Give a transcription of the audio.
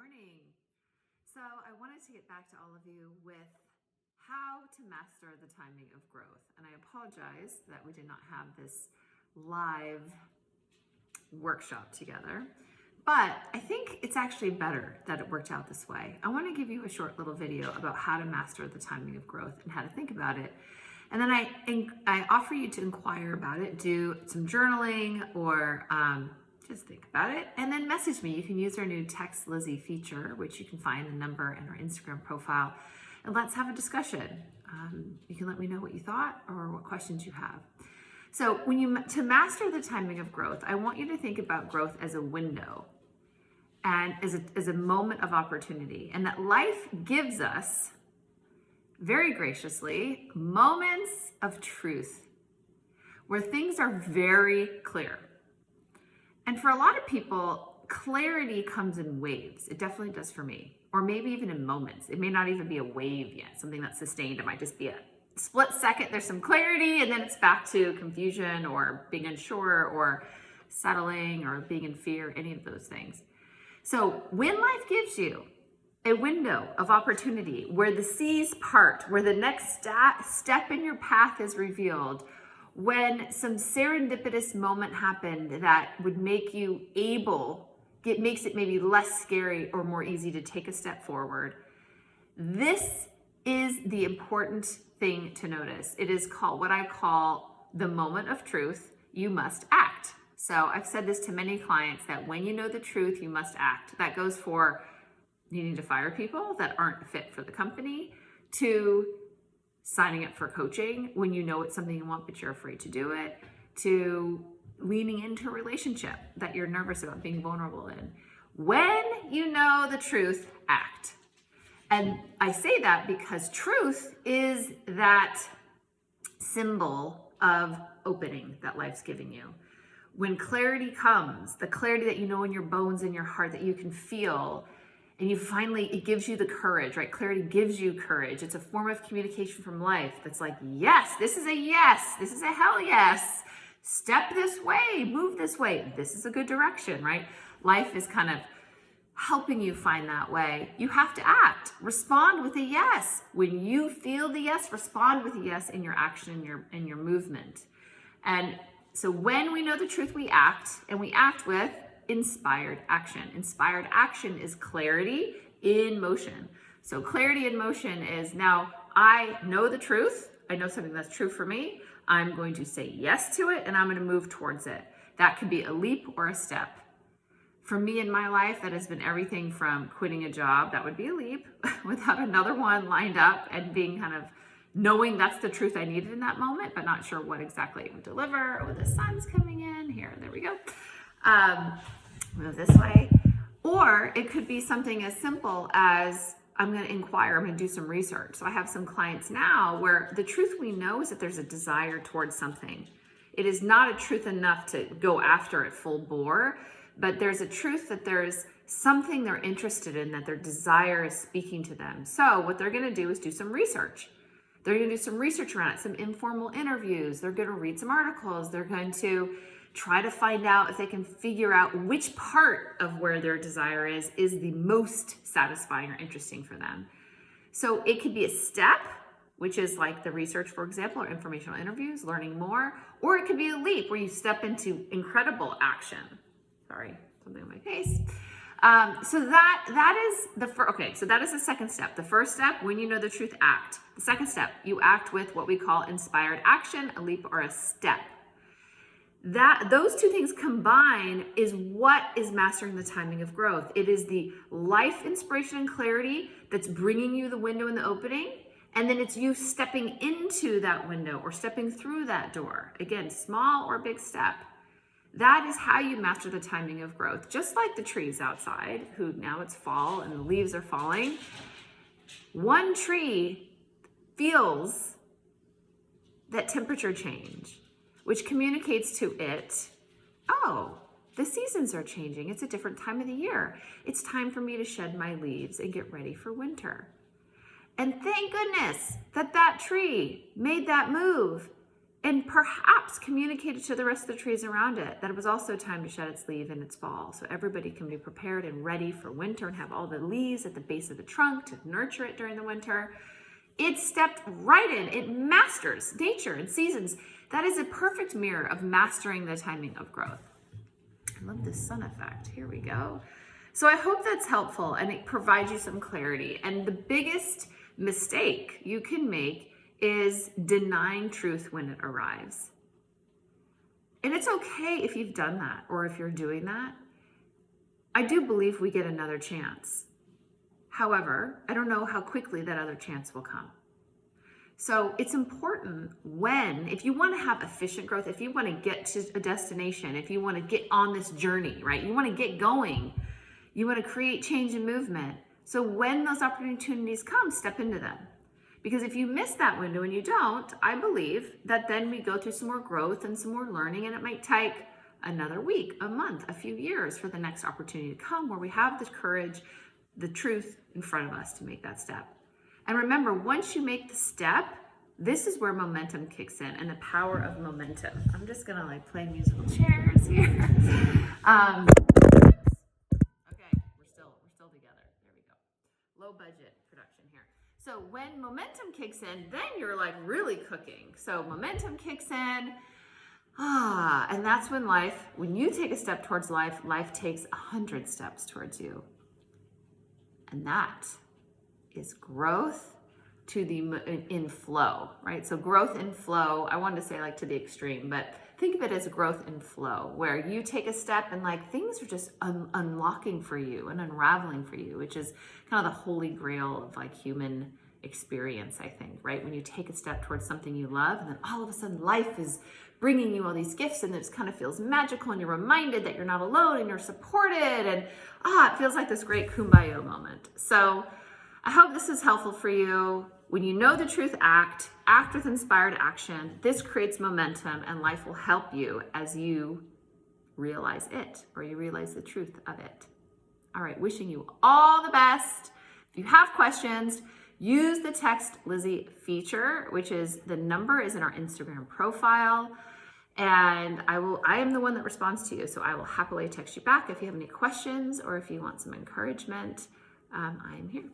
morning. So I wanted to get back to all of you with how to master the timing of growth. And I apologize that we did not have this live workshop together, but I think it's actually better that it worked out this way. I want to give you a short little video about how to master the timing of growth and how to think about it. And then I offer you to inquire about it, do some journaling, or just think about it, and then message me. You can use our new Text Lizzie feature, which you can find the number in our Instagram profile, and let's have a discussion. You can let me know what you thought or what questions you have. So to master the timing of growth, I want you to think about growth as a window and as a moment of opportunity, and that life gives us, very graciously, moments of truth where things are very clear. And for a lot of people, clarity comes in waves. It definitely does for me, or maybe even in moments. It may not even be a wave yet, something that's sustained. It might just be a split second, there's some clarity, and then it's back to confusion or being unsure or settling or being in fear, any of those things. So when life gives you a window of opportunity where the seas part, where the next step in your path is revealed, when some serendipitous moment happened that would make you makes it maybe less scary or more easy to take a step forward, this is the important thing to notice. It is called what I call the moment of truth. You must act. So I've said this to many clients that when you know the truth, you must act. That goes for needing to fire people that aren't fit for the company, to signing up for coaching when you know it's something you want but you're afraid to do it, to leaning into a relationship that you're nervous about being vulnerable in. When you know the truth, act. And I say that because truth is that symbol of opening that life's giving you. When clarity comes, the clarity that you know in your bones, in your heart, that you can feel, and it gives you the courage, right? Clarity gives you courage. It's a form of communication from life that's like, yes, this is a hell yes. Step this way, move this way. This is a good direction, right? Life is kind of helping you find that way. You have to act. Respond with a yes. When you feel the yes, respond with a yes in your action, in your movement. And so when we know the truth, we act, and we act with inspired action. Inspired action is clarity in motion. So clarity in motion is, now I know the truth. I know something that's true for me. I'm going to say yes to it, and I'm going to move towards it. That could be a leap or a step. For me in my life, that has been everything from quitting a job, that would be a leap, without another one lined up, and being kind of knowing that's the truth I needed in that moment, but not sure what exactly it would deliver. Oh, the sun's coming in here. There we go. Move this way. Or it could be something as simple as, I'm going to inquire, I'm going to do some research. So I have some clients now where the truth we know is that there's a desire towards something. It is not a truth enough to go after it full bore, but there's a truth that there's something they're interested in, that their desire is speaking to them. So what they're going to do is do some research. They're going to do some research around it, some informal interviews. They're going to read some articles. They're going to try to find out if they can figure out which part of where their desire is the most satisfying or interesting for them. So it could be a step, which is like the research, for example, or informational interviews, learning more, or it could be a leap where you step into incredible action. Sorry, something on my face. So that is the second step. The first step, when you know the truth, act. The second step, you act with what we call inspired action, a leap or a step. Those two things combined is what is mastering the timing of growth. It is the life inspiration and clarity that's bringing you the window and the opening, and then it's you stepping into that window or stepping through that door. Again, small or big step. That is how you master the timing of growth. Just like the trees outside, who now it's fall and the leaves are falling. One tree feels that temperature change, which communicates to it, oh, the seasons are changing. It's a different time of the year. It's time for me to shed my leaves and get ready for winter. And thank goodness that tree made that move and perhaps communicate it to the rest of the trees around it that it was also time to shed its leaf in its fall, so everybody can be prepared and ready for winter and have all the leaves at the base of the trunk to nurture it during the winter. It stepped right in. It masters nature and seasons. That is a perfect mirror of mastering the timing of growth. I love this sun effect. Here we go. So I hope that's helpful and it provides you some clarity. And the biggest mistake you can make is denying truth when it arrives. And it's okay if you've done that or if you're doing that. I do believe we get another chance. However, I don't know how quickly that other chance will come. So it's important if you want to have efficient growth, if you want to get to a destination, if you want to get on this journey, right? You want to get going, you want to create change and movement. So when those opportunities come, step into them. Because if you miss that window and you don't, I believe that then we go through some more growth and some more learning, and it might take another week, a month, a few years for the next opportunity to come where we have the courage, the truth in front of us to make that step. And remember, once you make the step, this is where momentum kicks in and the power of momentum. I'm just gonna play musical chairs here. Okay, we're still together. There we go. Low budget production here. So when momentum kicks in, then you're really cooking. So momentum kicks in. And that's when you take a step towards life, life takes 100 steps towards you. And that is growth in flow, right? So growth in flow, I wanted to say to the extreme, but think of it as growth in flow, where you take a step and things are just unlocking for you and unraveling for you, which is kind of the holy grail of human experience, I think, right? When you take a step towards something you love, and then all of a sudden life is bringing you all these gifts, and it kind of feels magical, and you're reminded that you're not alone and you're supported, and it feels like this great kumbaya moment. So I hope this is helpful for you. When you know the truth, act with inspired action. This creates momentum, and life will help you as you realize it, or you realize the truth of it. All right, wishing you all the best. If you have questions, use the Text Lizzie feature, which is the number is in our Instagram profile. And I am the one that responds to you. So I will happily text you back if you have any questions or if you want some encouragement. I am here.